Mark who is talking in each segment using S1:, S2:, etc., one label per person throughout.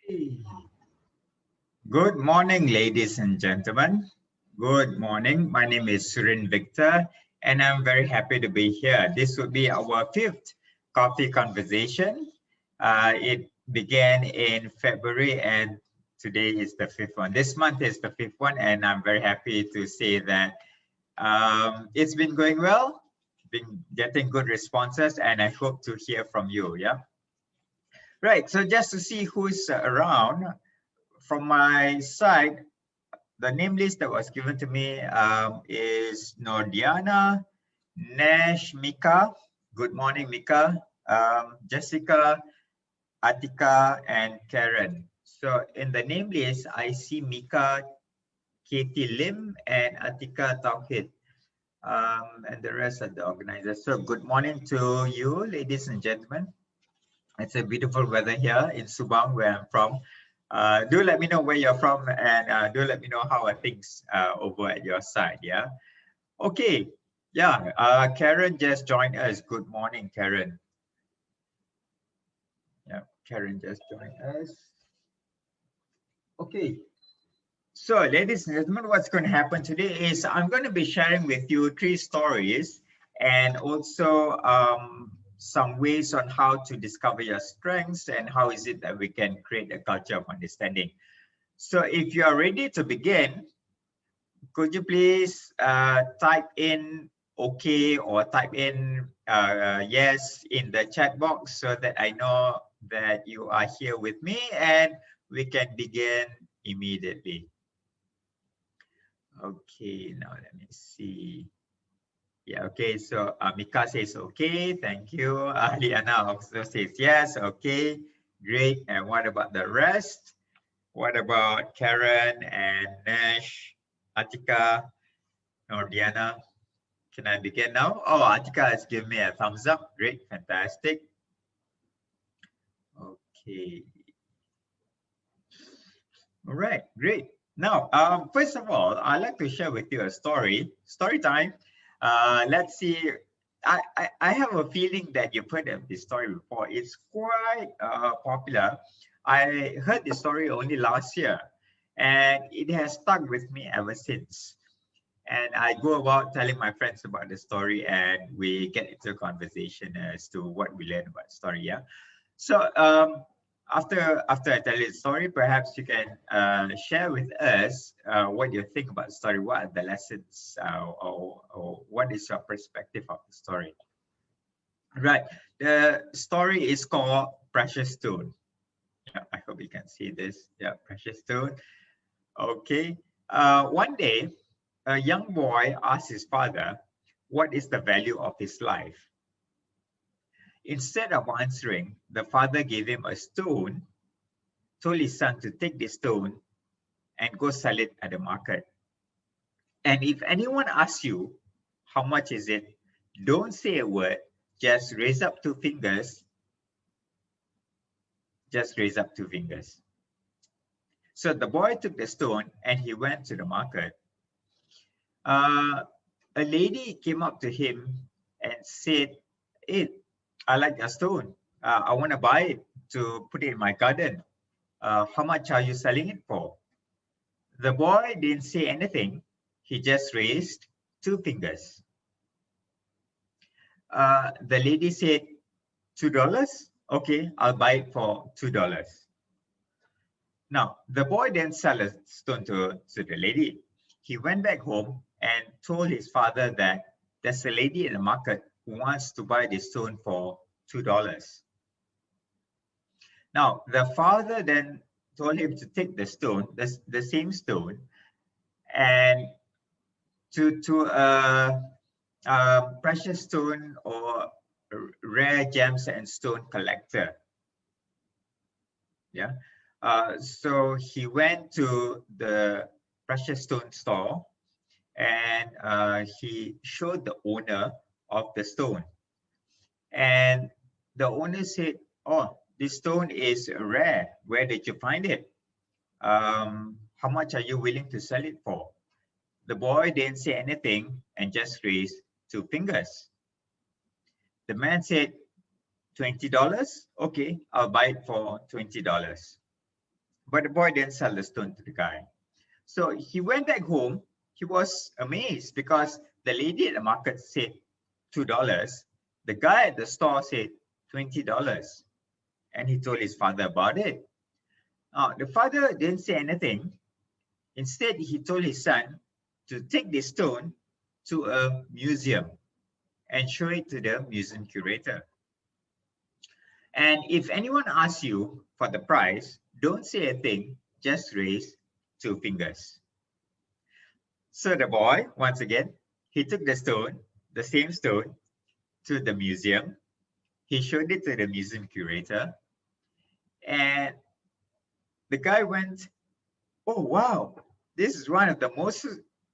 S1: Okay. Good morning, ladies and gentlemen. Good morning. My name is Surain Victor, and I'm very happy to be here. This will be our fifth coffee conversation. It began in February, and today is the fifth one. This month is the fifth one, and I'm very happy to say that it's been going well, been getting good responses, and I hope to hear from you. Yeah. Right. So just to see who's around, from my side, the name list that was given to me is Nordiana, Nash, Mika. Good morning, Mika. Jessica, Atika, and Karen. So in the name list, I see Mika, Katie Lim, and Atika Tauhid. And the rest of the organizers. So good morning to you, ladies and gentlemen. It's a beautiful weather here in Subang, where I'm from. Do let me know where you're from, and do let me know how are things over at your side. Yeah. Okay. Yeah. Karen just joined us. Good morning, Karen. Yeah. Karen just joined us. Okay. So, ladies and gentlemen, what's going to happen today is I'm going to be sharing with you three stories and also some ways on how to discover your strengths and how is it that we can create a culture of understanding. So, if you are ready to begin, could you please type in okay or type in yes in the chat box so that I know that you are here with me and we can begin immediately. Okay, now let me see. Yeah, okay, so Mika says okay, thank you. Liana also says yes, okay, great. And what about the rest? What about Karen and Nash, Atika, or Diana? Can I begin now? Oh, Atika has given me a thumbs up. Great, fantastic. Okay. All right, great. Now, first of all, I'd like to share with you a story. Story time. Let's see. I have a feeling that you've heard of this story before. It's quite popular. I heard this story only last year, and it has stuck with me ever since. And I go about telling my friends about the story, and we get into a conversation as to what we learned about the story. Yeah. So after I tell you the story, perhaps you can share with us what you think about the story. What are the lessons, or what is your perspective of the story? Right. The story is called Precious Stone. Yeah, I hope you can see this. Yeah, Precious Stone. Okay. One day, a young boy asked his father, "What is the value of his life?" Instead of answering, the father gave him a stone, told his son to take the stone and go sell it at the market. And if anyone asks you, how much is it? Don't say a word, just raise up two fingers. Just raise up two fingers. So the boy took the stone and he went to the market. A lady came up to him and said, "Hey, I like your stone. I want to buy it to put it in my garden. How much are you selling it for?" The boy didn't say anything. He just raised two fingers. The lady said, $2? Okay, I'll buy it for $2. Now, the boy then sold a stone to the lady. He went back home and told his father that there's a lady in the market who wants to buy this stone for $2. Now, the father then told him to take the stone, the same stone, and to a precious stone or rare gems and stone collector. Yeah. So he went to the precious stone store and he showed the owner of the stone. And the owner said, "Oh, this stone is rare. Where did you find it? How much are you willing to sell it for?" The boy didn't say anything and just raised two fingers. The man said, $20? Okay, I'll buy it for $20. but the boy didn't sell the stone to the guy. So he went back home. He was amazed because the lady at the market said $2. The guy at the store said $20. And he told his father about it. The father didn't say anything. Instead, he told his son to take this stone to a museum and show it to the museum curator. And if anyone asks you for the price, don't say a thing, just raise two fingers. So the boy, once again, he took the stone, the same stone, to the museum. He showed it to the museum curator. And the guy went, "Oh, wow, this is one of the most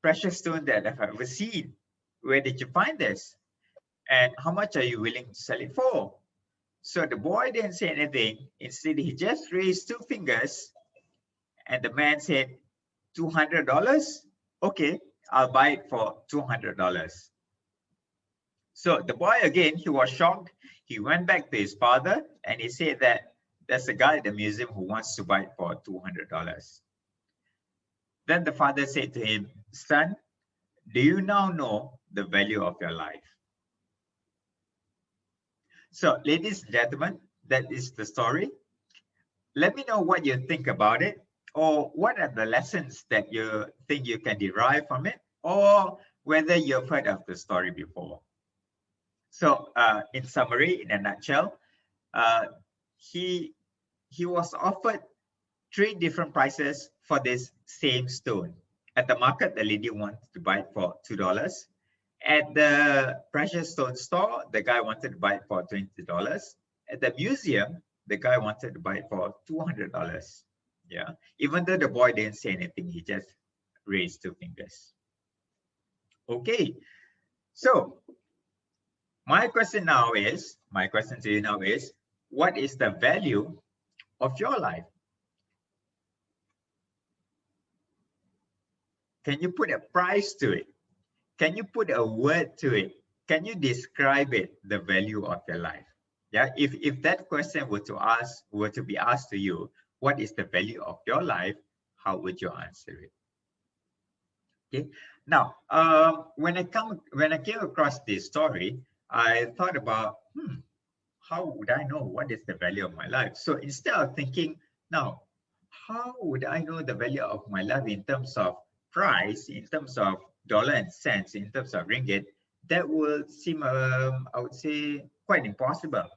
S1: precious stones that I've ever seen. Where did you find this? And how much are you willing to sell it for?" So the boy didn't say anything. Instead, he just raised two fingers. And the man said, $200? Okay, I'll buy it for $200. So the boy, again, he was shocked. He went back to his father and he said that there's a guy at the museum who wants to buy it for $200. Then the father said to him, "Son, do you now know the value of your life?" So, ladies and gentlemen, that is the story. Let me know what you think about it, or what are the lessons that you think you can derive from it, or whether you've heard of the story before. So, in summary, in a nutshell, uh, he was offered three different prices for this same stone. At the market, the lady wanted to buy it for $2. At the precious stone store, the guy wanted to buy it for $20. At the museum, the guy wanted to buy it for $200. Yeah, even though the boy didn't say anything, he just raised two fingers. Okay, so my question to you now is, what is the value of your life? Can you put a price to it? Can you put a word to it? Can you describe it, the value of your life? Yeah, if that question were to be asked to you, what is the value of your life? How would you answer it? Okay. Now, when I came across this story, I thought about, how would I know what is the value of my life? So instead of thinking, now, how would I know the value of my life in terms of price, in terms of dollar and cents, in terms of ringgit, that will seem, I would say, quite impossible.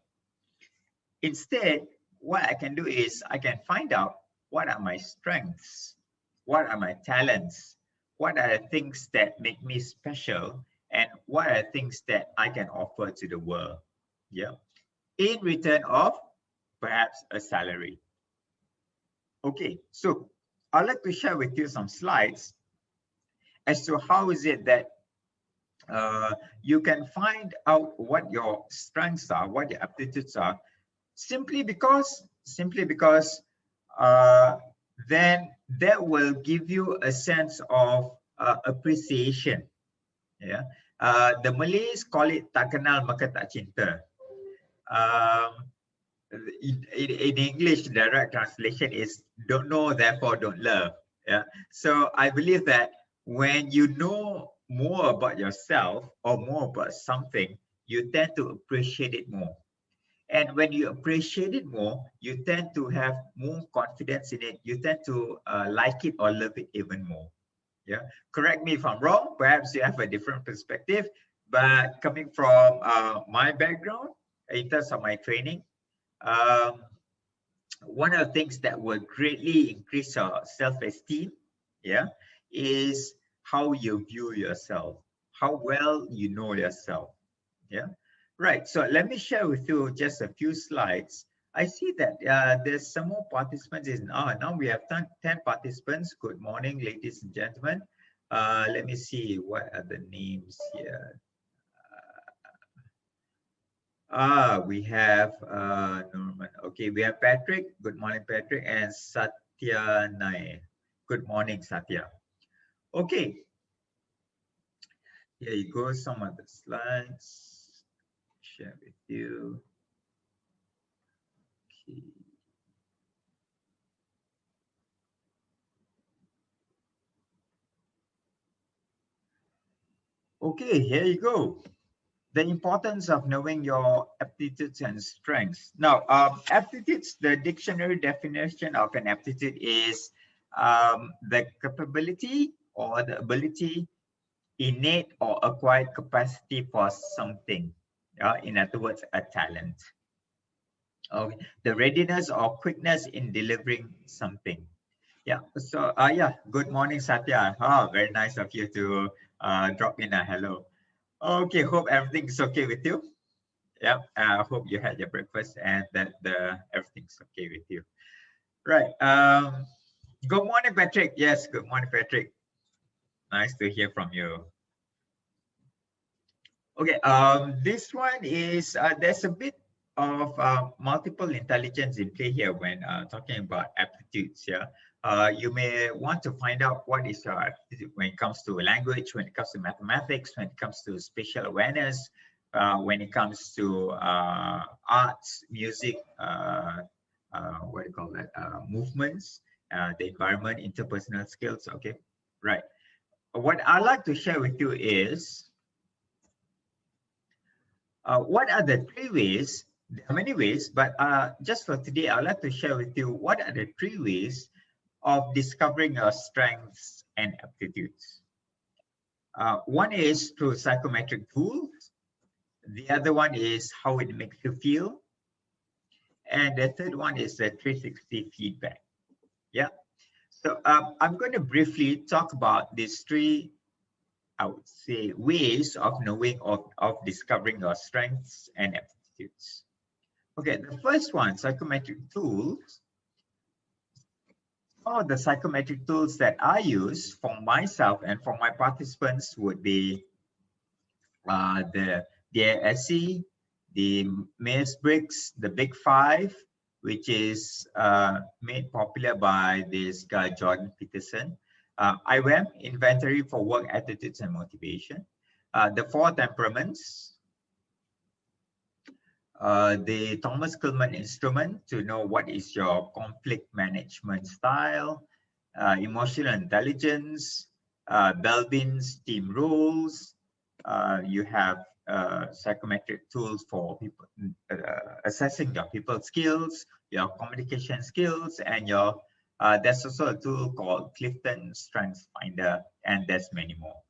S1: Instead, what I can do is I can find out what are my strengths, what are my talents, what are the things that make me special, and what are the things that I can offer to the world. Yeah, in return of perhaps a salary. Okay, so I'd like to share with you some slides as to how is it that you can find out what your strengths are, what your aptitudes are, simply because then that will give you a sense of appreciation. Yeah, the Malays call it tak kenal maka tak cinta. In English, the direct translation is don't know, therefore don't love. Yeah. So I believe that when you know more about yourself or more about something, you tend to appreciate it more. And when you appreciate it more, you tend to have more confidence in it. You tend to like it or love it even more. Yeah. Correct me if I'm wrong. Perhaps you have a different perspective. But coming from my background, in terms of my training, um, one of the things that will greatly increase your self-esteem, yeah, is how you view yourself, how well you know yourself. Yeah, right. So let me share with you just a few slides. I see that there's some more participants. Now we have 10 participants. Good morning, ladies and gentlemen. Let me see what are the names here. We have Norman. Okay, we have Patrick. Good morning, Patrick, and Satya Nai. Good morning, Satya. Okay, here you go. Some of the slides. Share with you. Okay. Okay, here you go. The importance of knowing your aptitudes and strengths. Now, aptitudes, the dictionary definition of an aptitude is the capability or the ability, innate or acquired capacity for something. In other words, a talent. Okay. The readiness or quickness in delivering something. Yeah. So, yeah. Good morning, Satya. Very nice of you to drop in a hello. Okay. Hope everything is okay with you. Yeah. I hope you had your breakfast and that everything's okay with you. Right. Good morning, Patrick. Yes. Good morning, Patrick. Nice to hear from you. Okay, this one is there's a bit of multiple intelligence in play here when talking about aptitudes. Yeah, you may want to find out what is your aptitude when it comes to language, when it comes to mathematics, when it comes to spatial awareness, when it comes to arts, music, what do you call that? Movements, the environment, interpersonal skills. Okay, right. What I like to share with you is what are the three ways? There are many ways, but just for today, I'd like to share with you what are the three ways of discovering your strengths and aptitudes. One is through psychometric tools. The other one is how it makes you feel. And the third one is the 360 feedback. Yeah. So I'm going to briefly talk about these three, I would say, ways of knowing of discovering your strengths and aptitudes. Okay, the first one, psychometric tools. Some of the psychometric tools that I use for myself and for my participants would be the DASC, the Myers-Briggs, the Big Five, which is made popular by this guy, Jordan Peterson. IWAM, Inventory for Work Attitudes and Motivation. The Four Temperaments, the Thomas Kuhlman instrument to know what is your conflict management style, emotional intelligence, Belbin's team rules. You have psychometric tools for people assessing your people skills, your communication skills, and your there's also a tool called Clifton Strengths Finder, and there's many more.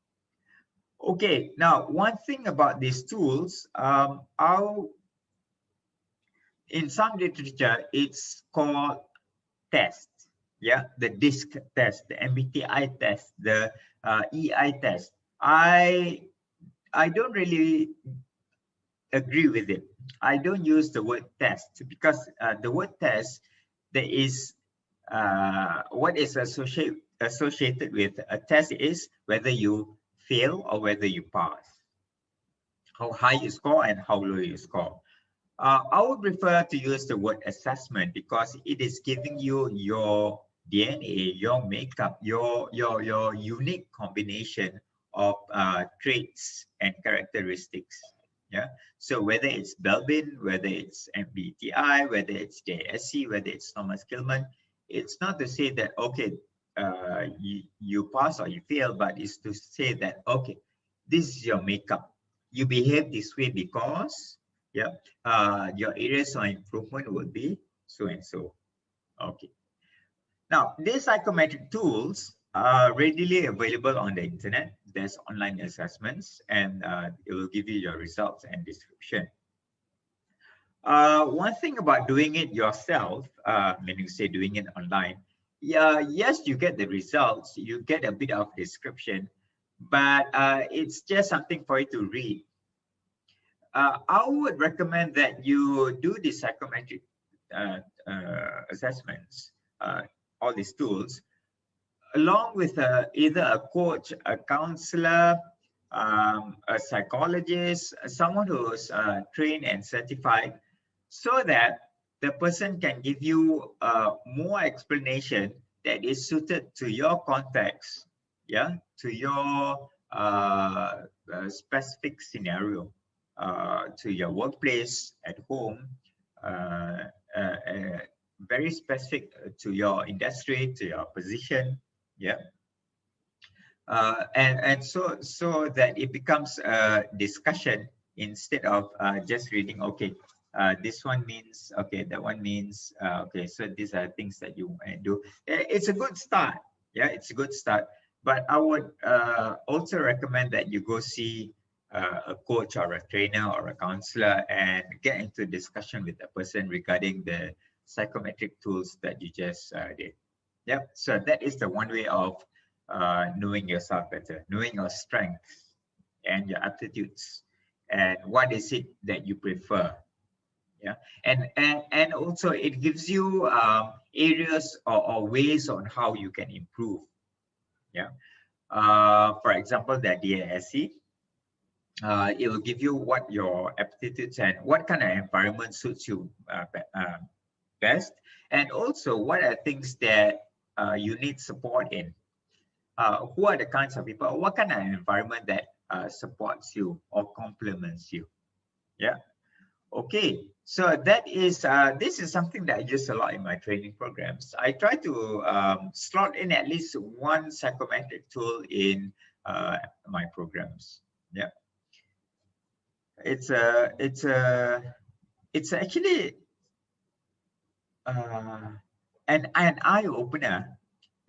S1: Okay, now one thing about these tools, in some literature, it's called test. Yeah, the DISC test, the MBTI test, the EI test. I don't really agree with it. I don't use the word test because the word test, there is what is associated with a test is whether you fail or whether you pass. How high you score and how low you score. I would prefer to use the word assessment because it is giving you your DNA, your makeup, your unique combination of traits and characteristics. Yeah. So whether it's Belbin, whether it's MBTI, whether it's JSC, whether it's Thomas Kuhlman, it's not to say that okay, you pass or you fail, but it's to say that okay, this is your makeup. You behave this way because yeah, your areas of improvement will be so and so. Okay. Now, these psychometric tools are readily available on the internet. There's online assessments, and it will give you your results and description. One thing about doing it yourself, meaning say doing it online, yeah, yes, you get the results, you get a bit of description, but it's just something for you to read. I would recommend that you do the psychometric assessments, all these tools, along with either a coach, a counselor, a psychologist, someone who's trained and certified, so that the person can give you more explanation that is suited to your context, yeah, to your specific scenario, to your workplace, at home, very specific to your industry, to your position, yeah. And so that it becomes a discussion instead of just reading. Okay, this one means okay, that one means okay. So these are things that you want to do. It's a good start. Yeah, it's a good start. But I would also recommend that you go see a coach or a trainer or a counselor and get into discussion with the person regarding the psychometric tools that you just did. Yep. So that is the one way of knowing yourself better, knowing your strengths and your aptitudes, and what is it that you prefer. Yeah, and also it gives you areas or ways on how you can improve. Yeah. For example, the DASC, it will give you what your aptitudes and what kind of environment suits you best, and also what are things that you need support in. Who are the kinds of people, what kind of environment that supports you or complements you. Yeah. Okay. So that is this is something that I use a lot in my training programs. I try to slot in at least one psychometric tool in my programs. Yeah. It's actually an eye opener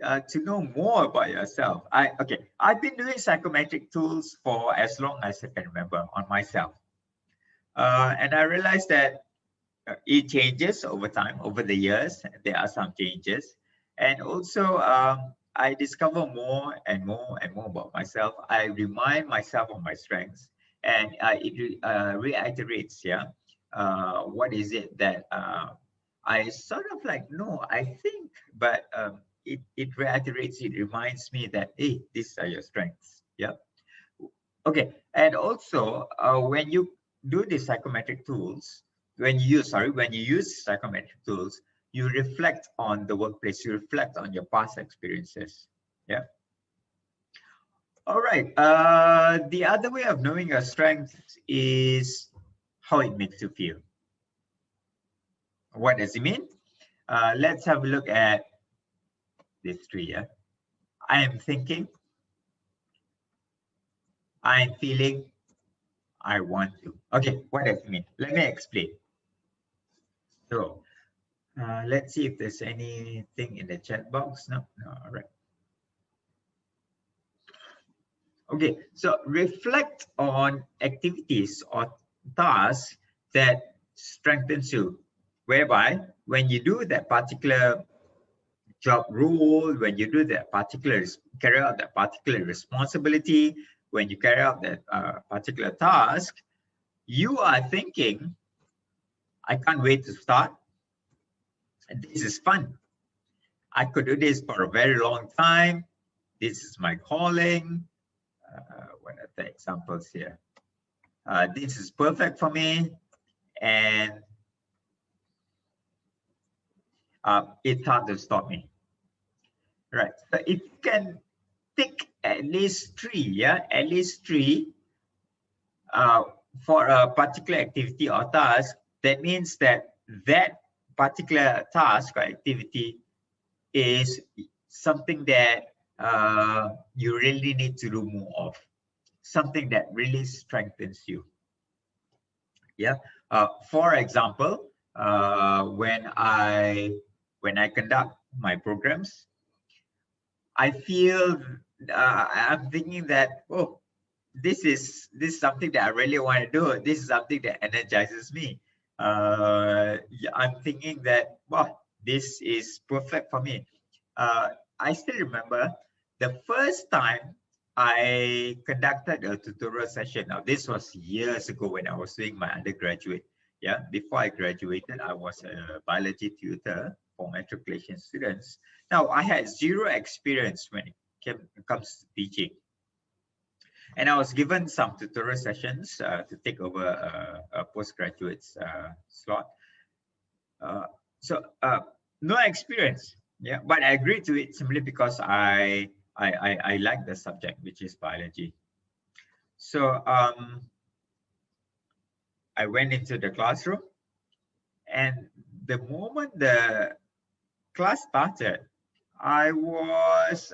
S1: to know more about yourself. I've been doing psychometric tools for as long as I can remember on myself, and I realized that it changes over time, over the years. There are some changes, and also I discover more and more and more about myself. I remind myself of my strengths, and it reiterates, yeah, what is it that I sort of like no, I think, but it reiterates, it reminds me that hey, these are your strengths. Yeah. Okay. And also when you do the psychometric tools, when you use psychometric tools, you reflect on the workplace, you reflect on your past experiences. Yeah. All right. The other way of knowing your strengths is how it makes you feel. What does it mean? Let's have a look at these three. Yeah. I am thinking, I am feeling, I want to. Okay, what does it mean? Let me explain. So let's see if there's anything in the chat box. No, no, all right. Okay, so reflect on activities or tasks that strengthens you, whereby when you do that particular job role, when you do that particular, carry out that particular responsibility, when you carry out that particular task, you are thinking, I can't wait to start. This is fun. I could do this for a very long time. This is my calling. What are the examples here? This is perfect for me, and it's hard to stop me. Right. So if you can pick at least three, yeah, at least three for a particular activity or task, that means that that particular task or activity is something that you really need to do more of, something that really strengthens you. Yeah. For example, when I conduct my programs, I feel I'm thinking that this is something that I really want to do. This is something that energizes me. Yeah, I'm thinking that this is perfect for me. I still remember the first time I conducted a tutorial session. Now, this was years ago when I was doing my undergraduate. Yeah, before I graduated, I was a biology tutor for matriculation students. Now, I had zero experience when it comes to teaching. And I was given some tutorial sessions to take over a postgraduate slot. So no experience, yeah, but I agreed to it simply because I like the subject, which is biology. So I went into the classroom, and the moment the class started, I was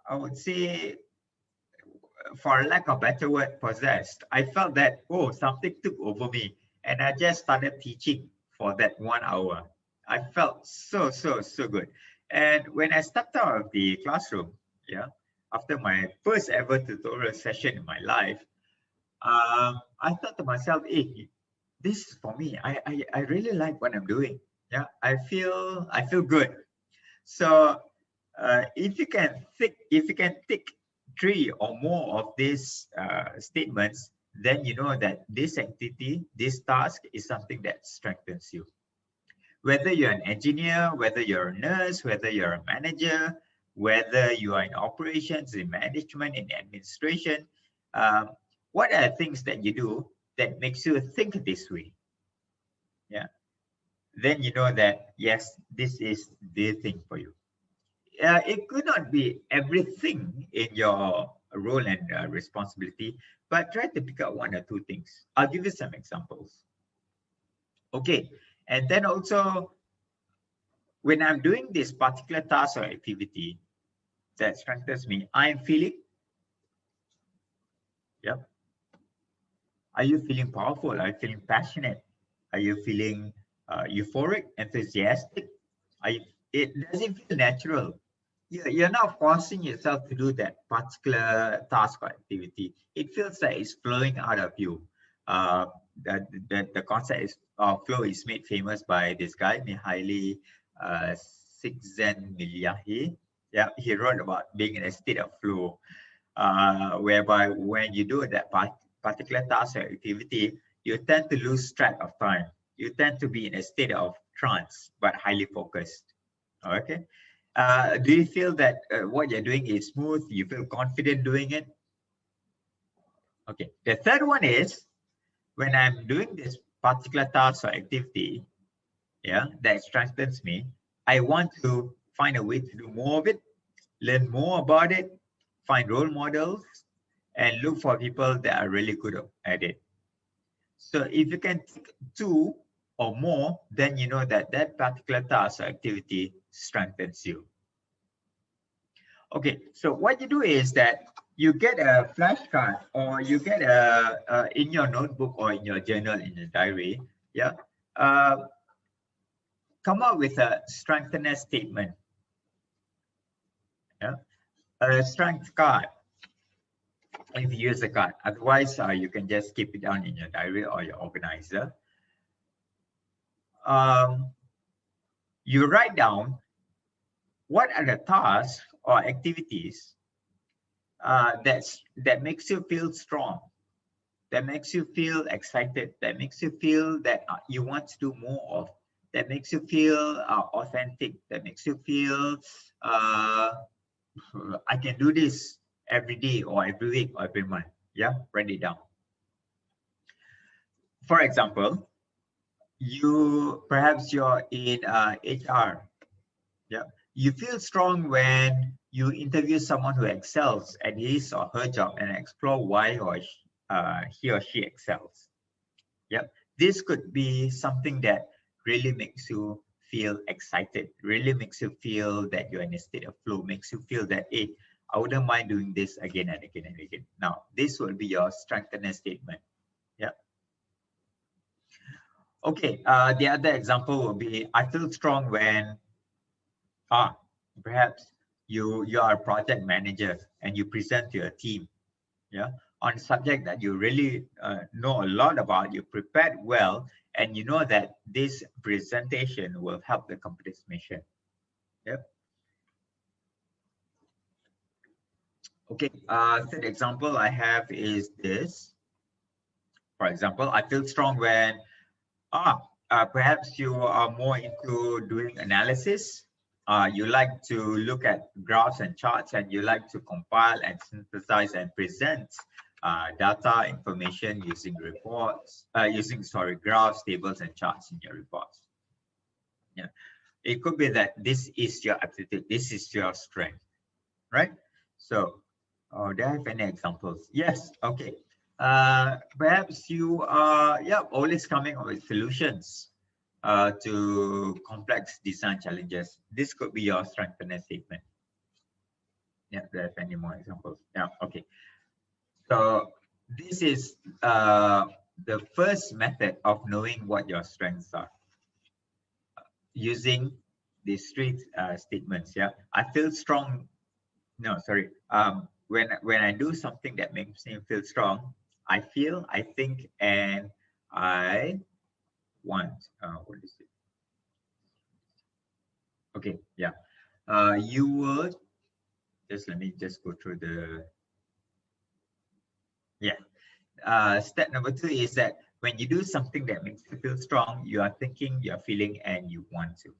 S1: I would say, for lack of better word, possessed. I felt that, oh, something took over me, and I just started teaching for that 1 hour. I felt so good. And when I stepped out of the classroom, yeah, after my first ever tutorial session in my life, I thought to myself, hey, this is for me. I really like what I'm doing. Yeah, I feel good. So if you can tick three or more of these statements, then you know that this activity, this task is something that strengthens you. Whether you're an engineer, whether you're a nurse, whether you're a manager, whether you are in operations, in management, in administration, um, what are things that you do that makes you think this way? Yeah, then you know that yes, this is the thing for you. It could not be everything in your role and responsibility, but try to pick out one or two things. I'll give you some examples. Okay, and then also when I'm doing this particular task or activity that strengthens me, I'm feeling, yep. Are you feeling powerful? Are you feeling passionate? Are you feeling euphoric, enthusiastic? Are you, does it feel natural? You're not forcing yourself to do that particular task or activity. It feels like it's flowing out of you. Uh, the concept is flow is made famous by this guy, Mihaly Csikszentmihalyi. Yeah, he wrote about being in a state of flow, whereby when you do that particular task or activity, you tend to lose track of time. You tend to be in a state of trance, but highly focused. Okay. Do you feel that what you're doing is smooth? You feel confident doing it? Okay. The third one is when I'm doing this particular task or activity, yeah, that strengthens me. I want to find a way to do more of it, learn more about it, find role models, and look for people that are really good at it. So if you can take two or more, then you know that that particular task or activity strengthens you. Okay, so what you do is that you get a flashcard or you get in your notebook or in your journal, in your diary, yeah, uh, come up with a strengthener statement, yeah, a strength card if you use a card. Otherwise, you can just keep it down in your diary or your organizer. Um, you write down what are the tasks or activities that makes you feel strong, that makes you feel excited, that makes you feel that you want to do more of, that makes you feel authentic, that makes you feel I can do this every day or every week or every month. Yeah, write it down. For example, perhaps you're in HR. Yeah, you feel strong when you interview someone who excels at his or her job and explore why he or she excels. Yep. This could be something that really makes you feel excited, really makes you feel that you're in a state of flow, makes you feel that, hey, I wouldn't mind doing this again and again and again. Now, this will be your strengthener statement. Yeah. Okay. The other example will be, I feel strong when, perhaps you are a project manager and you present to your team, yeah, on a subject that you really know a lot about, you prepared well, and you know that this presentation will help the company's mission. Yep. Okay. Third example I have is this. For example, I feel strong when perhaps you are more into doing analysis. You like to look at graphs and charts, and you like to compile and synthesize and present data information using reports, graphs, tables, and charts in your reports. Yeah, it could be that this is your aptitude, this is your strength, right? So, do I have any examples? Yes. Okay. Perhaps you are, yeah, always coming up with solutions to complex design challenges. This could be your strengthener statement. Yeah, do you have any more examples? Yeah, okay. So this is the first method of knowing what your strengths are, using these three statements. Yeah, I feel strong. No, sorry. When I do something that makes me feel strong, I feel, I think, and I want. What is it? Okay, yeah. You would just let me just go through the, yeah. Step number 2 is that when you do something that makes you feel strong, you are thinking, you are feeling, and you want to.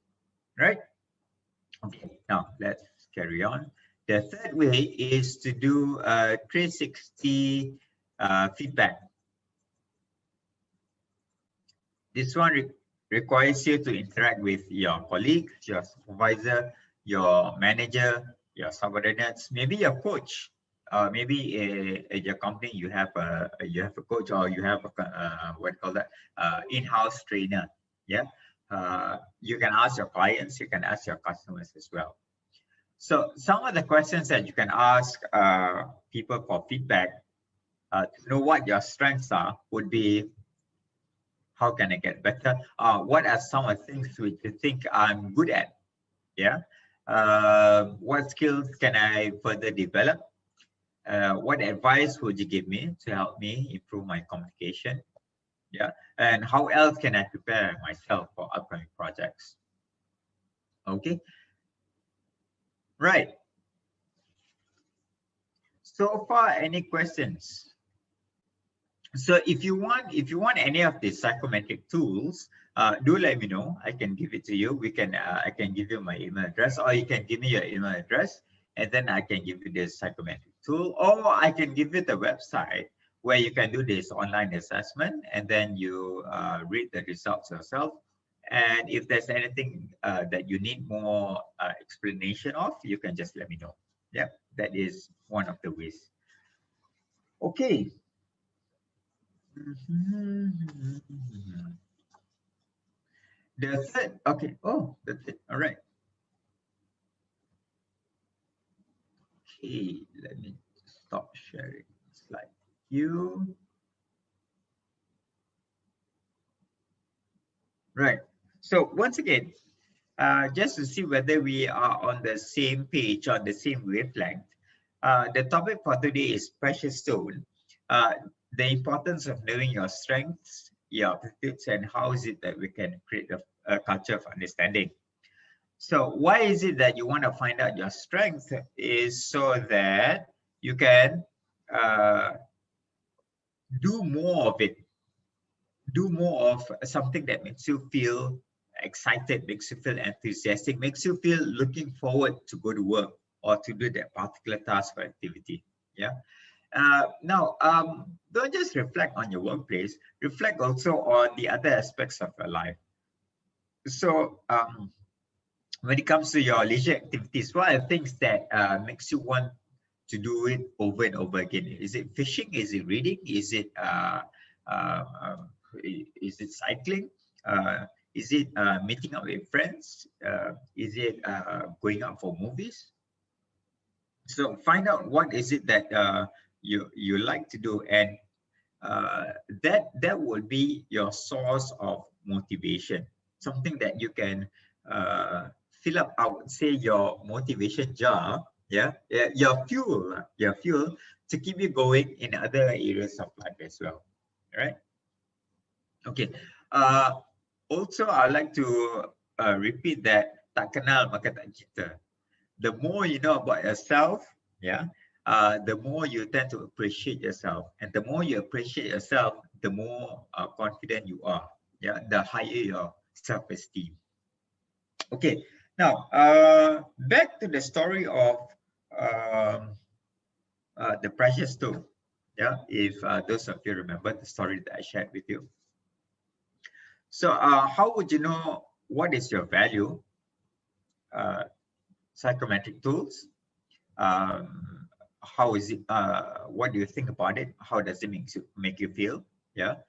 S1: Right? Okay. Now let's carry on. The third way is to do 360 feedback. This one requires you to interact with your colleagues, your supervisor, your manager, your subordinates, maybe your coach. Maybe at your company you have a coach, or you have a what do you call that, in-house trainer. Yeah, you can ask your clients, you can ask your customers as well. So some of the questions that you can ask people for feedback to know what your strengths are would be, how can I get better? What are some of the things which you think I'm good at? Yeah. What skills can I further develop? What advice would you give me to help me improve my communication? Yeah. And how else can I prepare myself for upcoming projects? Okay. Right. So far, any questions? So if you want any of the psychometric tools, do let me know. I can give it to you. I can give you my email address, or you can give me your email address, and then I can give you this psychometric tool, or I can give you the website where you can do this online assessment, and then you read the results yourself. And if there's anything that you need more explanation of, you can just let me know. Yeah, that is one of the ways. Okay. Mhm. The third, okay. Oh, that's it. All right. Okay, let me stop sharing slide. You right. So once again, just to see whether we are on the same page, on the same wavelength. The topic for today is precious stone. Uh, the importance of knowing your strengths, your aptitudes, and how is it that we can create a culture of understanding. So why is it that you want to find out your strength? Is so that you can uh, do more of it, do more of something that makes you feel excited, makes you feel enthusiastic, makes you feel looking forward to go to work or to do that particular task or activity. Yeah. Now, don't just reflect on your workplace, reflect also on the other aspects of your life. So, when it comes to your leisure activities, what are things that makes you want to do it over and over again? Is it fishing? Is it reading? Uh, um, is it cycling? Is it meeting up with friends? Is it going out for movies? So find out what is it that you like to do, and that will be your source of motivation, something that you can fill up, I would say, your motivation jar. Yeah, yeah, your fuel to keep you going in other areas of life as well. Right. Okay. uh, Also, I'd like to repeat that tak kenal maka tak cinta. The more you know about yourself, yeah, the more you tend to appreciate yourself, and the more you appreciate yourself, the more confident you are. Yeah, the higher your self-esteem. Okay, now back to the story of um, the precious stone. Yeah, if those of you remember the story that I shared with you. So, how would you know what is your value? Uh, Psychometric tools. How is it, what do you think about it, how does it make you feel, yeah,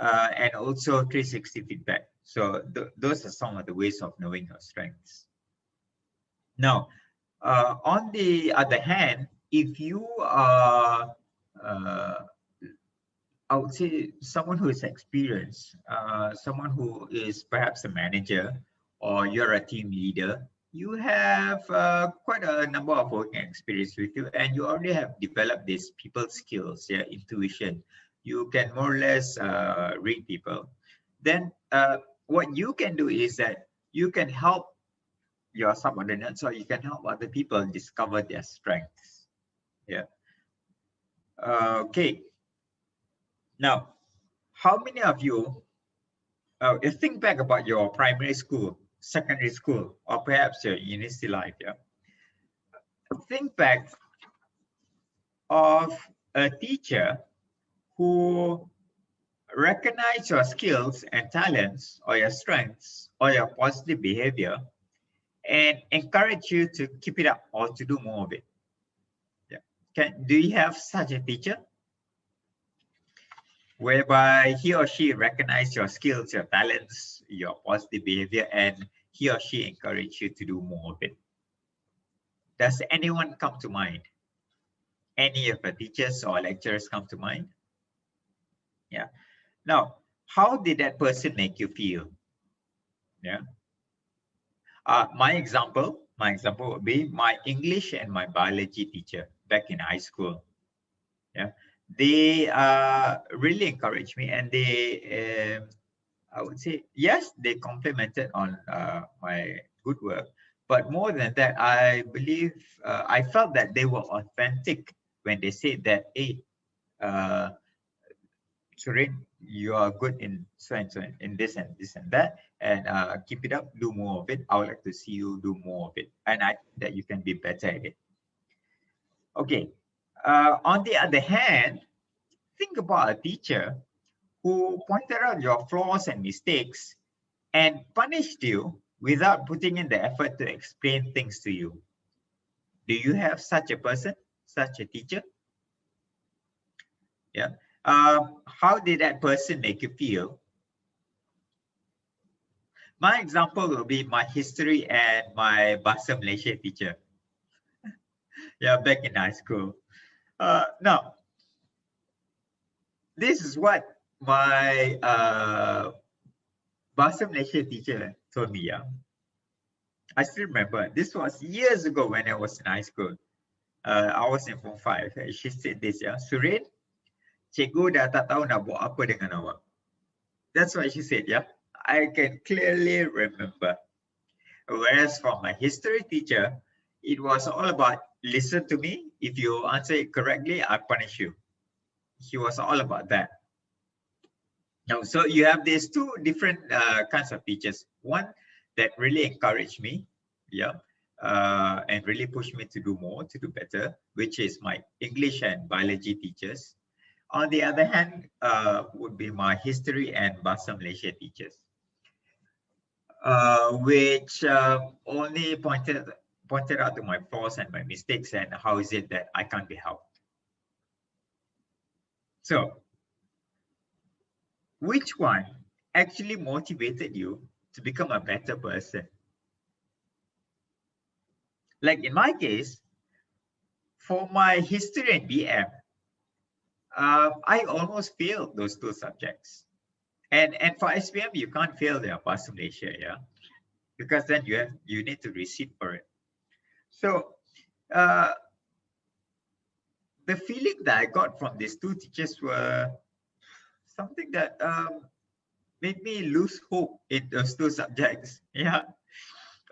S1: and also 360 feedback. So those are some of the ways of knowing your strengths. Now, On the other hand, if you are, I would say, someone who is experienced, someone who is perhaps a manager, or you're a team leader, you have quite a number of working experience with you, and you already have developed these people skills, yeah, intuition. You can more or less read people. Then what you can do is that you can help your subordinates, or you can help other people discover their strengths. Yeah. Okay. Now, how many of you think back about your primary school, secondary school, or perhaps your university life? Yeah. Think back of a teacher who recognized your skills and talents, or your strengths, or your positive behavior, and encourage you to keep it up or to do more of it. Yeah. Do you have such a teacher, whereby he or she recognize your skills, your talents, your positive behavior, and he or she encourage you to do more of it? Does anyone come to mind? Any of the teachers or lecturers come to mind? Yeah. Now, how did that person make you feel? Yeah. My example would be my English and my biology teacher back in high school. Yeah. They really encouraged me, and they I would say, yes, they complimented on my good work, but more than that, I believe I felt that they were authentic when they said that, hey, uh, Surain, you are good in so and so, in this and this and that, and keep it up, do more of it. I would like to see you do more of it, and I think that you can be better at it. Okay. On the other hand, think about a teacher who pointed out your flaws and mistakes and punished you without putting in the effort to explain things to you. Do you have such a person, such a teacher? Yeah. How did that person make you feel? My example will be my history and my Bahasa Malaysia teacher. Yeah, back in high school. Now, this is what my Bahasa Malaysia teacher told me. Yeah, I still remember. This was years ago when I was in high school. I was in Form 5. She said this, yeah, Surain, cikgu dah tak tahu nak buat apa dengan awak. That's what she said, yeah. I can clearly remember. Whereas for my history teacher, it was all about listen to me. If you answer it correctly, I punish you. He was all about that. Now, so you have these two different kinds of teachers. One that really encouraged me, yeah, and really pushed me to do more, to do better, which is my English and biology teachers. On the other hand, would be my history and Bahasa Malaysia teachers, which only pointed out to my flaws and my mistakes and how is it that I can't be helped. So, which one actually motivated you to become a better person? Like in my case, for my history and BM, I almost failed those two subjects. And for SPM, you can't fail the Bahasa Malaysia, yeah, because then you need to receive for it. So the feeling that I got from these two teachers were something that made me lose hope in those two subjects. Yeah.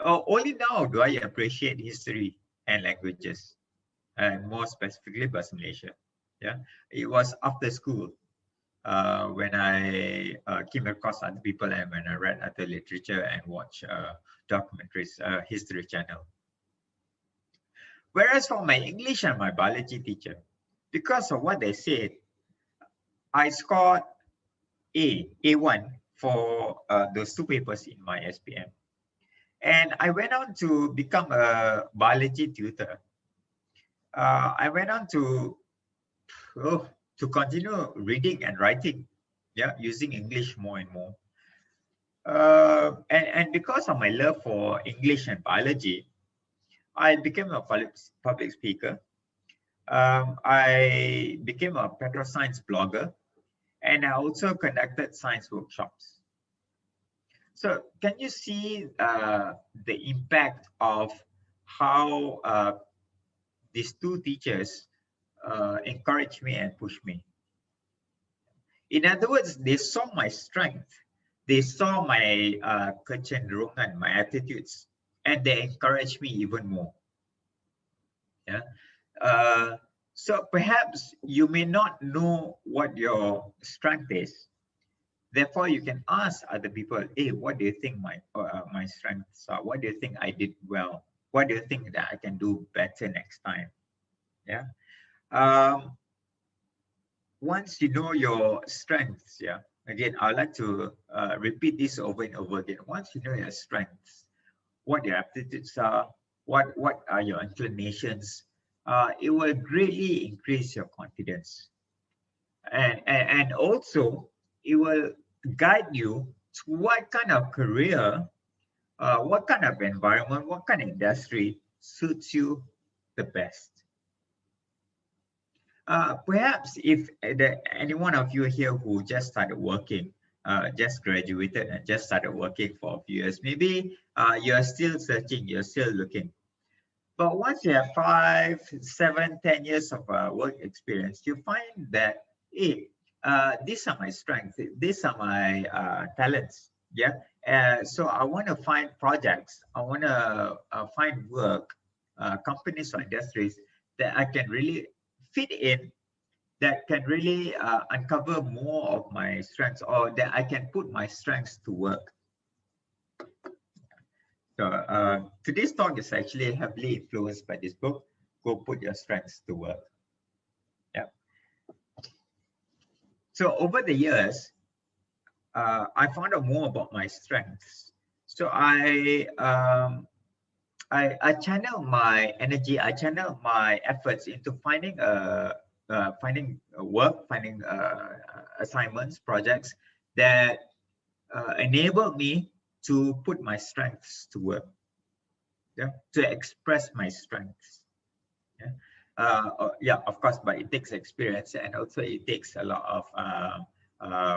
S1: Only now do I appreciate history and languages, and more specifically Bahasa Malaysia. Yeah. It was after school when I came across other people and when I read other literature and watched documentaries, History Channel. Whereas for my English and my biology teacher, because of what they said, I scored A1 for those two papers in my SPM. And I went on to become a biology tutor. I went on to continue reading and writing, yeah, using English more and more. And because of my love for English and biology, I became a public speaker. I became a petroscience blogger, and I also conducted science workshops. So can you see the impact of how these two teachers encouraged me and pushed me? In other words, they saw my strength, they saw my kecenderungan, my attitudes, and they encouraged me even more. Yeah. So perhaps you may not know what your strength is. Therefore, you can ask other people, hey, what do you think my strengths are? What do you think I did well? What do you think that I can do better next time? Yeah. Once you know your strengths, yeah, again, I'd like to repeat this over and over again. Once you know your strengths, what your aptitudes are, what are your inclinations, it will greatly increase your confidence. And also, it will guide you to what kind of career, what kind of environment, what kind of industry suits you the best. Perhaps if any one of you here who just started working, just graduated and just started working for a few years, maybe you're still searching, you're still looking. But once you have 5, 7, 10 years of work experience, you find that, hey, these are my strengths, these are my talents. Yeah. So I want to find projects, I want to find work, companies or industries that I can really fit in, that can really uncover more of my strengths, or that I can put my strengths to work. So today's talk is actually heavily influenced by this book, Go Put Your Strengths to Work. Yeah. So over the years, I found out more about my strengths. So I channel my energy, I channel my efforts into finding work, finding assignments, projects that enable me to put my strengths to work. Yeah, to express my strengths. Yeah, yeah, of course, but it takes experience, and also it takes a lot of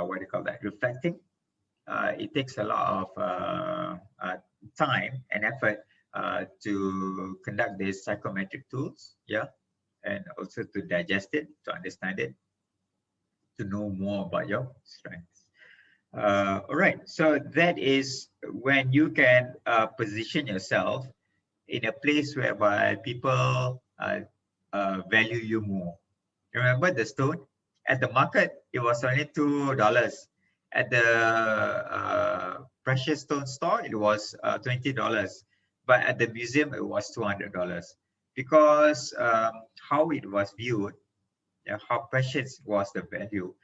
S1: what do you call that? Reflecting. It takes a lot of time and effort to conduct these psychometric tools. Yeah, and also to digest it, to understand it, to know more about your strengths. All right, so that is when you can position yourself in a place whereby people value you more. Remember the stone? At the market, it was only $2. At the precious stone store, it was $20. But at the museum, it was $200. Because how it was viewed, how precious was the value,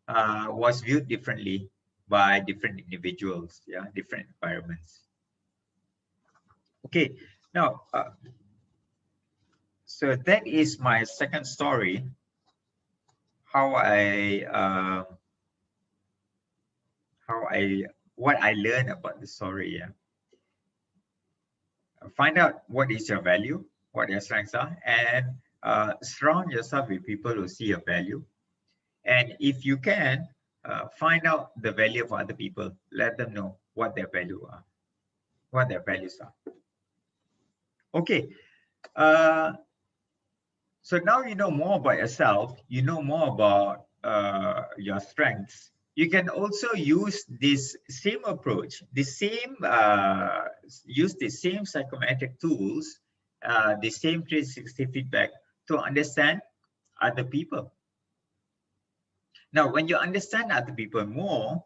S1: was viewed differently by different individuals, different environments. Okay, now, so that is my second story, what I learned about the story. Yeah. Find out what is your value, what your strengths are, and surround yourself with people who see your value. And if you can, find out the value of other people. Let them know what their values are. Okay. So now you know more about yourself, you know more about your strengths. You can also use this same approach, use the same psychometric tools, the same 360 feedback to understand other people. Now, when you understand other people more,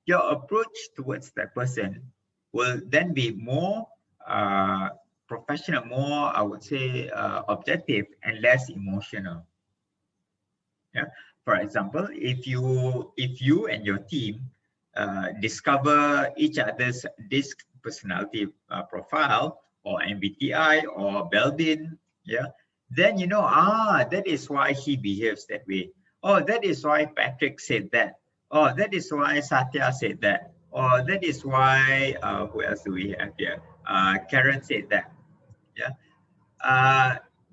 S1: your approach towards that person will then be more professional, more, I would say, objective and less emotional. Yeah. For example, if you and your team discover each other's DISC personality profile, or MBTI, or Belbin, yeah, then you know, that is why he behaves that way. Oh, that is why Patrick said that. Oh, that is why Satya said that. Or that is why who else do we have here? Karen said that. Yeah.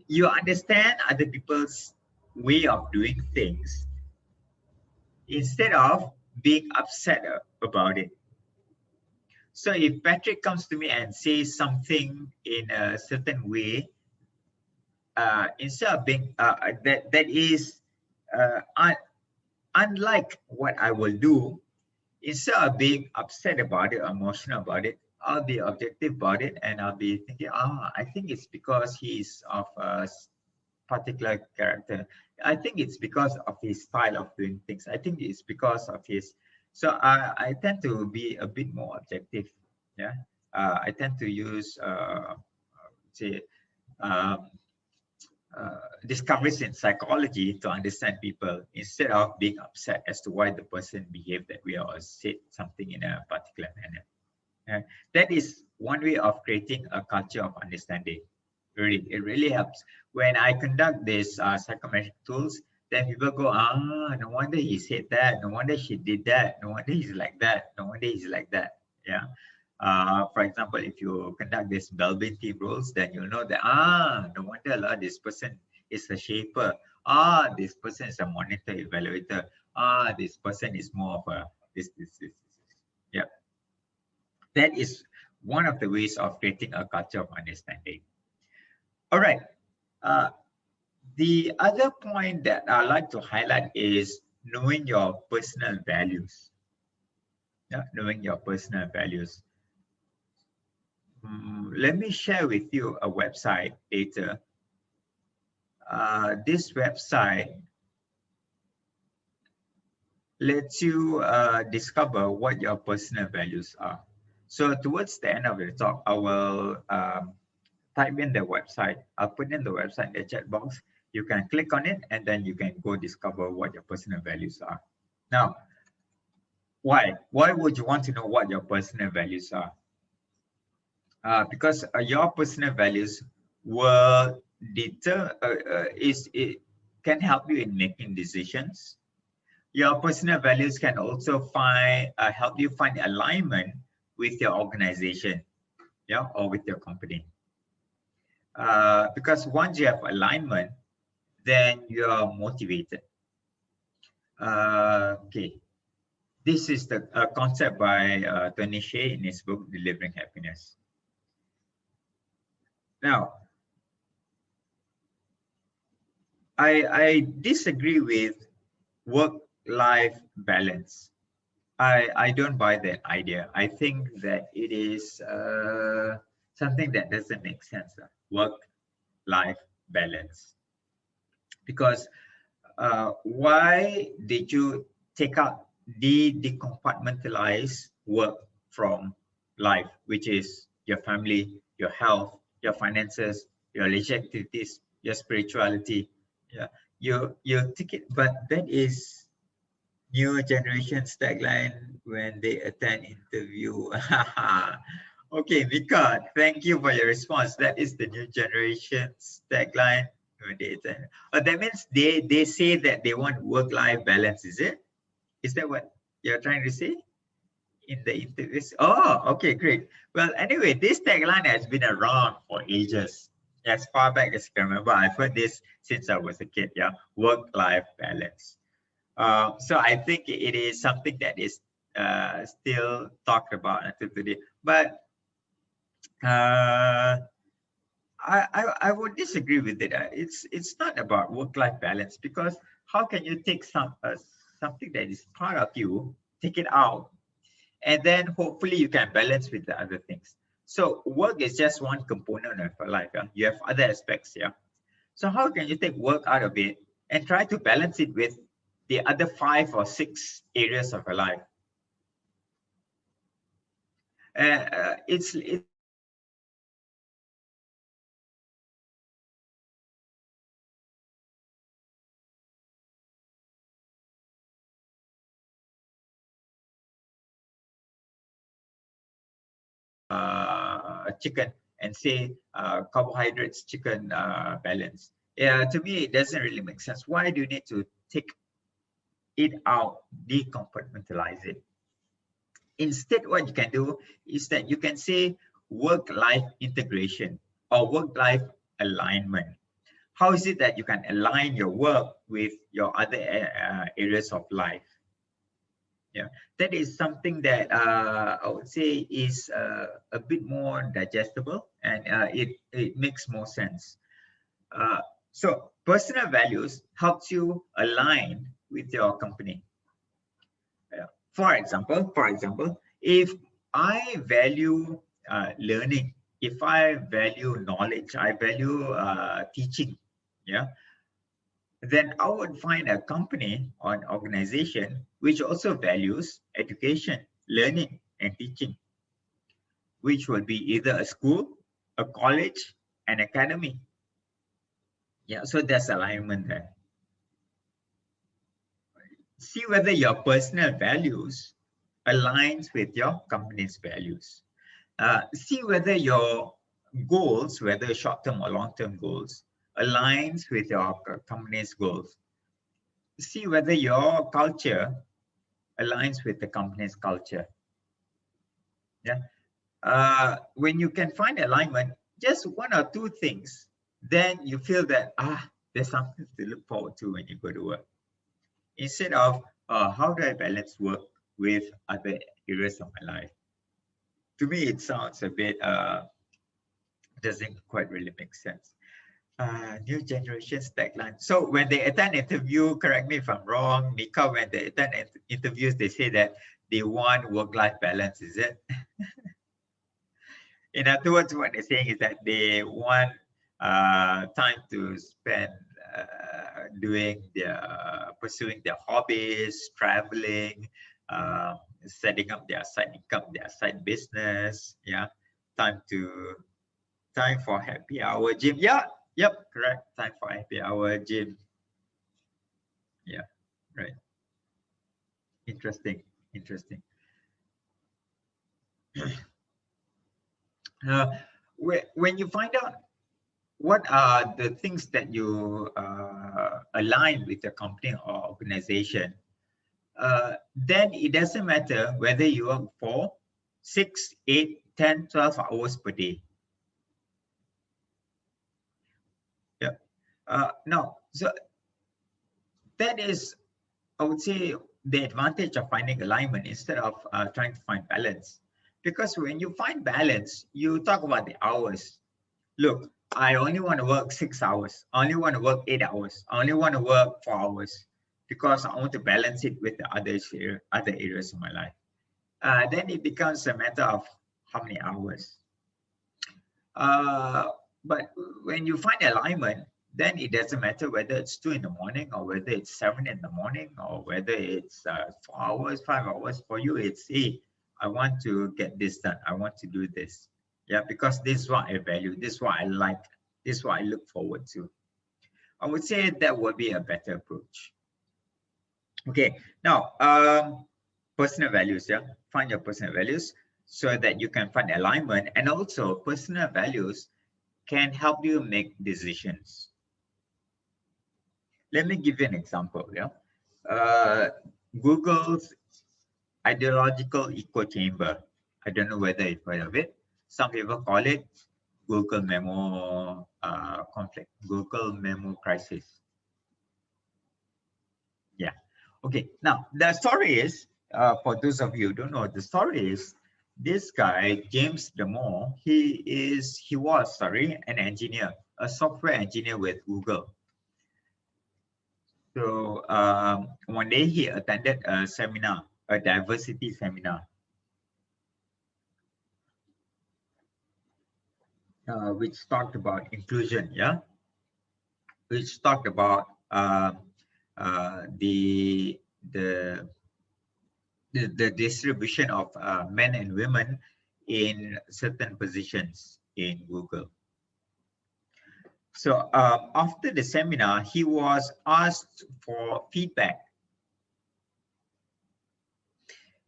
S1: you understand other people's way of doing things instead of being upset about it. So if Patrick comes to me and says something in a certain way, instead of being that is unlike what I will do, instead of being upset about it, emotional about it, I'll be objective about it, and I'll be thinking, I think it's because he's of a particular character. I think it's because of his style of doing things. I think it's because of his. So I tend to be a bit more objective. Yeah, I tend to use say um, discoveries in psychology to understand people instead of being upset as to why the person behaved that way or said something in a particular manner. That is one way of creating a culture of understanding. Really, it really helps. When I conduct these psychometric tools, then people go, no wonder he said that, no wonder she did that, no wonder he's like that, no wonder he's like that. Yeah. For example, if you conduct this Belbin team rules, then you'll know that, no wonder this person is a shaper. This person is a monitor evaluator. This person is more of a this. Yeah. That is one of the ways of creating a culture of understanding. All right. The other point that I like to highlight is knowing your personal values. Yeah, knowing your personal values. Let me share with you a website later. This website lets you discover what your personal values are. So towards the end of the talk, I will type in the website. I'll put in the website in the chat box. You can click on it and then you can go discover what your personal values are. Now, why? Why would you want to know what your personal values are? Because your personal values will deter, it can help you in making decisions. Your personal values can also help you find alignment with your organization, yeah, or with your company. Because once you have alignment, then you are motivated. Okay, this is the concept by Tony Hsieh in his book Delivering Happiness. Now, I disagree with work-life balance. I don't buy that idea. I think that it is something that doesn't make sense. Work-life balance. Because why did you take out decompartmentalize work from life, which is your family, your health, your finances, your leisure activities, your spirituality? Yeah, you take it, but that is new generation's tagline when they attend interview. Okay, Mika, thank you for your response. That is the new generation's tagline when they attend. That means they say that they want work-life balance, is it? Is that what you're trying to say in the interviews? Oh, okay, great. Well, anyway, this tagline has been around for ages. As far back as I can remember, I've heard this since I was a kid, yeah, work-life balance. So I think it is something that is still talked about until today. But I would disagree with it. It's not about work-life balance, because how can you take something that is part of you, take it out, and then hopefully you can balance with the other things. So work is just one component of your life. Yeah? You have other aspects. Yeah. So how can you take work out of it and try to balance it with the other 5 or 6 areas of your life? It's chicken and say carbohydrates, chicken balance. Yeah, to me, it doesn't really make sense. Why do you need to take it out, decompartmentalize it? Instead, what you can do is that you can say work-life integration or work-life alignment. How is it that you can align your work with your other areas of life? Yeah, that is something that I would say is a bit more digestible, and it makes more sense. So personal values helps you align with your company. For example, if I value learning, if I value knowledge, I value teaching, yeah, then I would find a company or an organization which also values education, learning, and teaching, which will be either a school, a college, an academy. Yeah, so there's alignment there. See whether your personal values aligns with your company's values. See whether your goals, whether short-term or long-term goals, aligns with your company's goals. See whether your culture aligns with the company's culture. Yeah. When you can find alignment, just one or two things, then you feel that there's something to look forward to when you go to work. Instead of how do I balance work with other areas of my life? To me, it sounds a bit doesn't quite really make sense. New generation's tagline. So when they attend interview, correct me if I'm wrong, Nika, when they attend interviews, they say that they want work-life balance, is it? In other words, what they're saying is that they want time to spend pursuing their hobbies, traveling, setting up their side income, their side business. Yeah, time for happy hour gym. Yeah, yep, correct. Time for happy hour gym. Yeah, right. Interesting. Uh, when you find out what are the things that you align with the company or organization, then it doesn't matter whether you work for 6, 8, 10, 12 hours per day. Yeah. No, so that is, I would say, the advantage of finding alignment instead of trying to find balance. Because when you find balance, you talk about the hours. Look, I only want to work 6 hours. I only want to work 8 hours. I only want to work 4 hours because I want to balance it with the other areas of my life. Then it becomes a matter of how many hours. But when you find alignment, then it doesn't matter whether it's 2 in the morning or whether it's 7 in the morning or whether it's 4 hours, 5 hours. For you, it's, hey, I want to get this done. I want to do this. Yeah, because this is what I value. This is what I like. This is what I look forward to. I would say that would be a better approach. Okay, now personal values. Yeah, find your personal values so that you can find alignment, and also personal values can help you make decisions. Let me give you an example. Yeah, Google's ideological echo chamber. I don't know whether you've heard of it. Some people call it Google memo conflict, Google memo crisis. Yeah. Okay. Now the story is, for those of you who don't know, the story is this guy James Damore. He was an engineer, a software engineer with Google. So one day he attended a seminar, a diversity seminar, which talked about inclusion. Yeah, which talked about the distribution of men and women in certain positions in Google. So after the seminar, he was asked for feedback.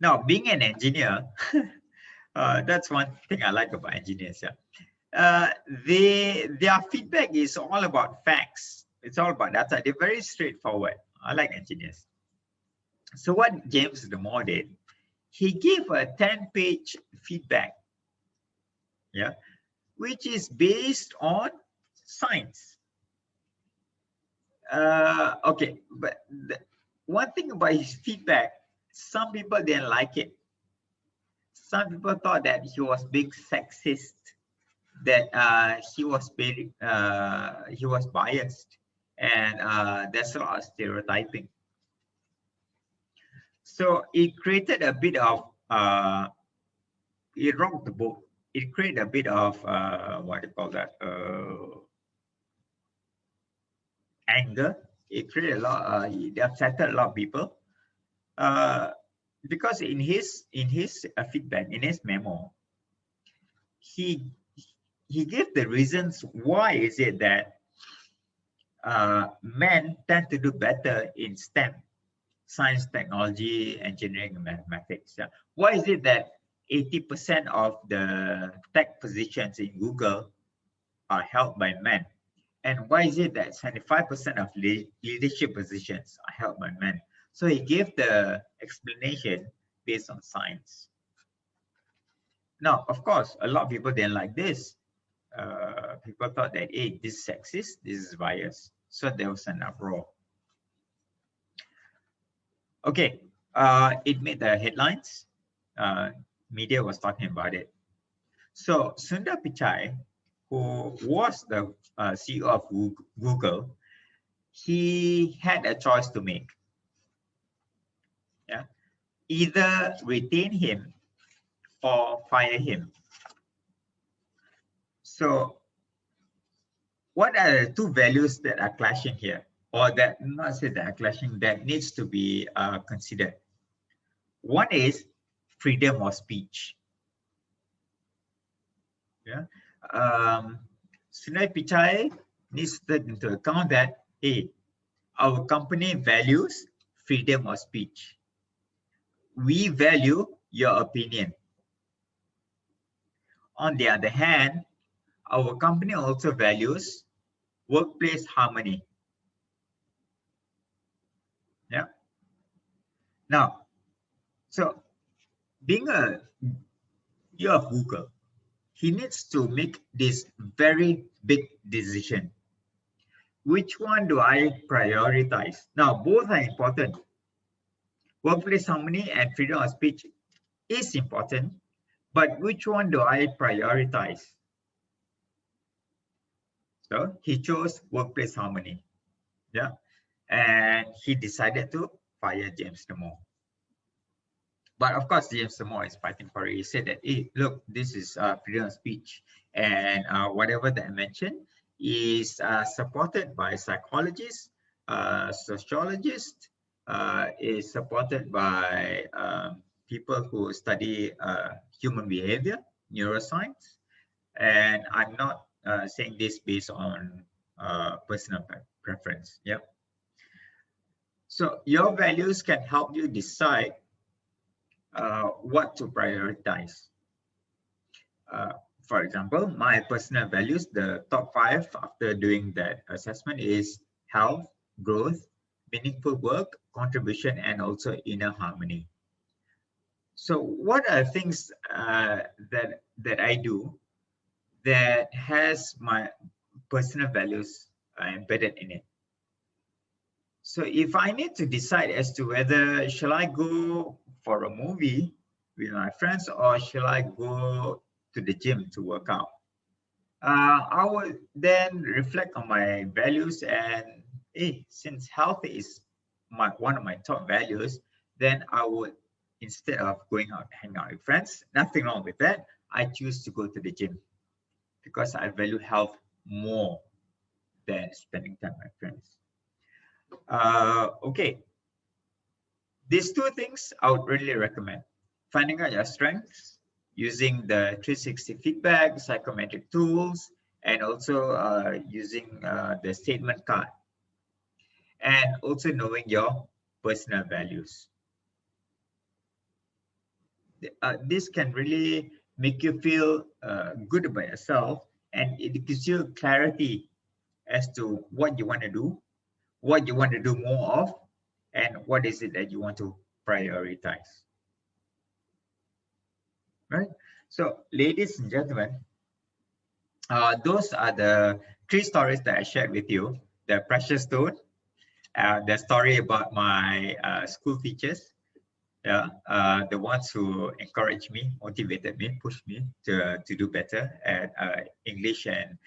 S1: Now, being an engineer, that's one thing I like about engineers. Yeah, their feedback is all about facts. It's all about data. They're very straightforward. I like engineers. So what James Damore did, he gave a 10-page feedback, yeah, which is based on science. Okay, but one thing about his feedback, some people didn't like it. Some people thought that he was being sexist, that he was biased, and there's a lot of stereotyping. So it created a bit of it rocked the boat. It created a bit of what do you call that, anger. It created a lot. It upset a lot of people because in his feedback, in his memo, he gave the reasons why is it that men tend to do better in STEM, science, technology, engineering, and mathematics. Yeah. Why is it that 80% of the tech positions in Google are held by men? And why is it that 75% of leadership positions are held by men? So he gave the explanation based on science. Now, of course, a lot of people didn't like this. People thought that, hey, this is sexist, this is bias. So there was an uproar. Okay, it made the headlines. Media was talking about it. So Sundar Pichai, who was the CEO of Google, he had a choice to make. Yeah, either retain him or fire him. So what are the two values that are clashing here, or that not say that are clashing, that needs to be considered? One is freedom of speech. Yeah, Sundar Pichai needs to take into account that, hey, our company values freedom of speech. We value your opinion. On the other hand, our company also values workplace harmony. Yeah. Now, so being a CEO of Google, he needs to make this very big decision. Which one do I prioritize? Now, both are important. Workplace harmony and freedom of speech is important, but which one do I prioritize? So he chose workplace harmony. Yeah. And he decided to fire James Damore. But of course, James Damore is fighting for it. He said that, hey, look, this is freedom of speech. And whatever that I mentioned is supported by psychologists, sociologists, is supported by people who study human behavior, neuroscience. And I'm not saying this based on personal preference. Yeah. So your values can help you decide what to prioritize. For example, my personal values, the top 5 after doing that assessment is health, growth, meaningful work, contribution, and also inner harmony. So what are things that I do that has my personal values embedded in it? So if I need to decide as to whether shall I go for a movie with my friends or shall I go to the gym to work out, I would then reflect on my values and, hey, since health is one of my top values, then I would, instead of going out hang out with friends, nothing wrong with that, I choose to go to the gym because I value health more than spending time with my friends. Okay, these two things I would really recommend. Finding out your strengths, using the 360 feedback, psychometric tools, and also using the statement card. And also knowing your personal values. This can really make you feel good about yourself, and it gives you clarity as to what you want to do, what you want to do more of, and what is it that you want to prioritize. Right? So, ladies and gentlemen, Those are the 3 stories that I shared with you. The precious stone, the story about my school teachers, yeah, the ones who encouraged me, motivated me, pushed me to do better at English and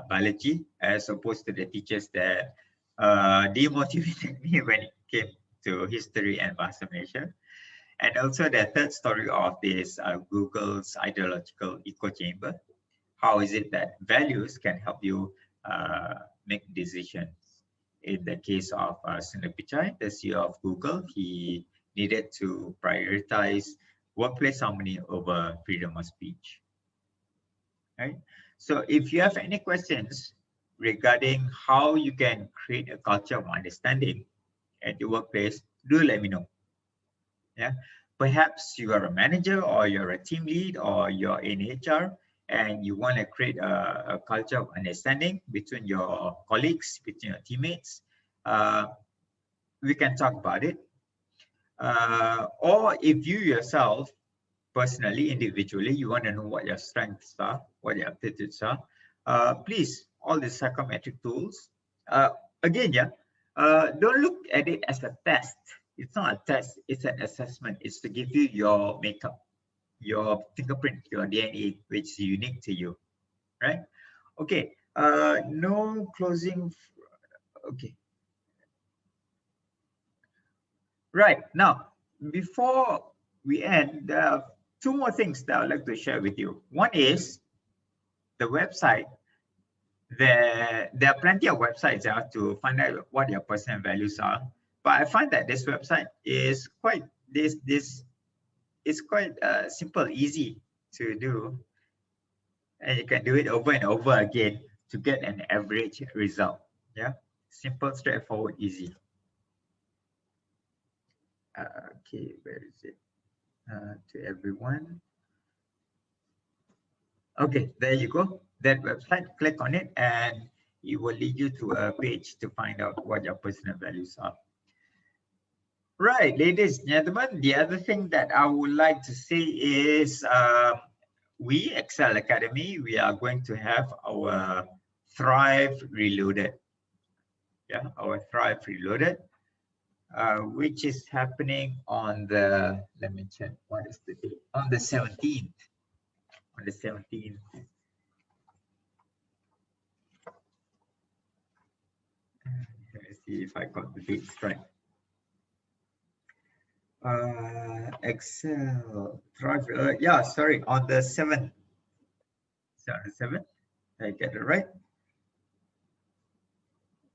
S1: biology, as opposed to the teachers that demotivated me when it came to history and Bahasa Malaysia. And also the third story of this Google's ideological echo chamber. How is it that values can help you make decisions? In the case of Sundar Pichai, the CEO of Google, he needed to prioritize workplace harmony over freedom of speech. Right? So if you have any questions regarding how you can create a culture of understanding at your workplace, do let me know. Yeah, perhaps you are a manager or you're a team lead or you're in HR and you want to create a culture of understanding between your colleagues, between your teammates. We can talk about it. Or if you yourself, personally, individually, you want to know what your strengths are, what your aptitudes are, please, all the psychometric tools. Again, yeah, don't look at it as a test. It's not a test, it's an assessment. It's to give you your makeup, your fingerprint, your DNA, which is unique to you, right? Okay, no closing. Okay, right. Now, before we end, there are 2 more things that I'd like to share with you. One is the website. There are plenty of websites out to find out what your personal values are. But I find that this website is quite quite simple, easy to do, and you can do it over and over again to get an average result. Yeah, simple, straightforward, easy. Okay, where is it? To everyone. Okay, there you go. That website, click on it, and it will lead you to a page to find out what your personal values are. Right, ladies and gentlemen, the other thing that I would like to say is we, Excel Academy, we are going to have our Thrive Reloaded. Yeah, our Thrive Reloaded, which is happening on the, let me check, what is the date? On the 17th. On the 17th. Let me see if I got the dates right. Excel Thrive, yeah, sorry, on the 7th. So on the 7th, I get it right.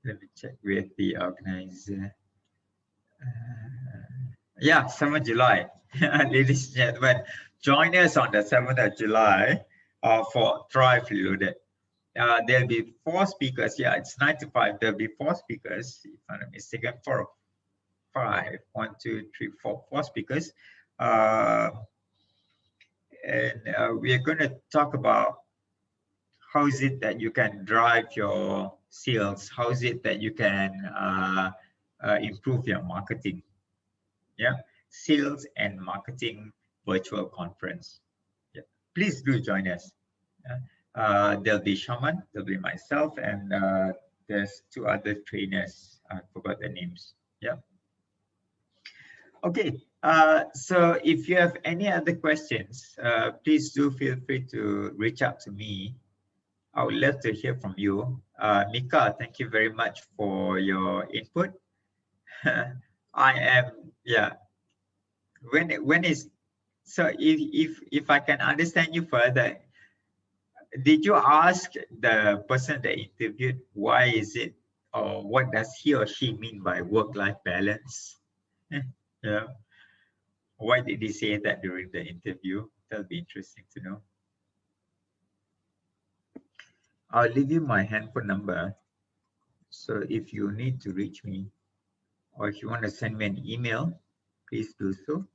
S1: Let me check with the organizer. Yeah, 7th July. Ladies and gentlemen, join us on the 7th of July for Thrive Reloaded. There'll be 4 speakers. Yeah, it's 9 to 5. There'll be 4 speakers, if I'm not mistaken, 4 or 5. 1, 2, 3, 4, 4 speakers. And we are going to talk about how is it that you can drive your sales? How is it that you can improve your marketing? Yeah, sales and marketing virtual conference. Yeah, please do join us. Yeah. There'll be Shaman, there'll be myself, and there's 2 other trainers. I forgot their names. Yeah. Okay. So if you have any other questions, please do feel free to reach out to me. I would love to hear from you. Mika, thank you very much for your input. I am, yeah. When is, so if I can understand you further, did you ask the person that interviewed why is it, or what does he or she mean by work-life balance? Yeah. Why did he say that during the interview? That'll be interesting to know. I'll leave you my handphone number. So if you need to reach me, or if you want to send me an email, please do so.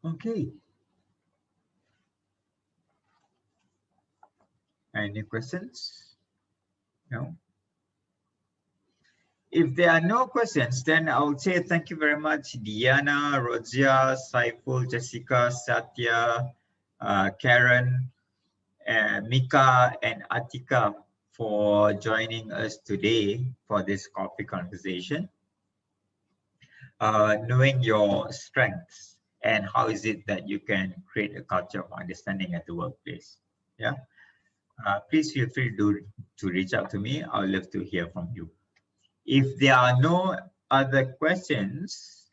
S1: Okay. Any questions? No? If there are no questions, then I will say thank you very much, Diana, Rozia, Saiful, Jessica, Satya, Karen, Mika, and Atika for joining us today for this coffee conversation. Knowing your strengths and how is it that you can create a culture of understanding at the workplace. Yeah. Please feel free to reach out to me. I would love to hear from you. If there are no other questions,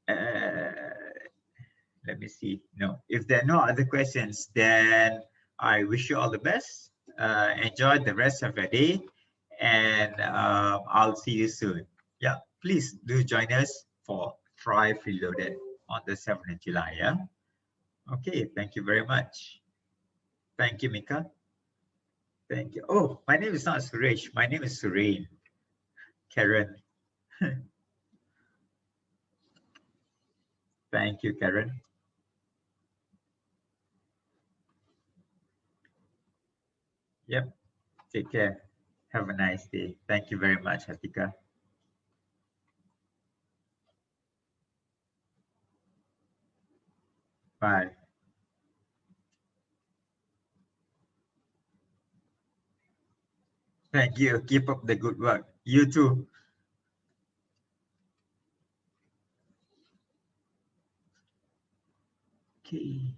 S1: let me see. No, if there are no other questions, then I wish you all the best. Enjoy the rest of your day, and I'll see you soon. Yeah, please do join us for Thrive Reloaded on the 7th of July. Yeah. Okay. Thank you very much. Thank you, Mika. Thank you. Oh, my name is not Suresh. My name is Surain. Karen. Thank you, Karen. Yep. Take care. Have a nice day. Thank you very much, Hatika. Bye. Thank you. Keep up the good work. You too. Okay.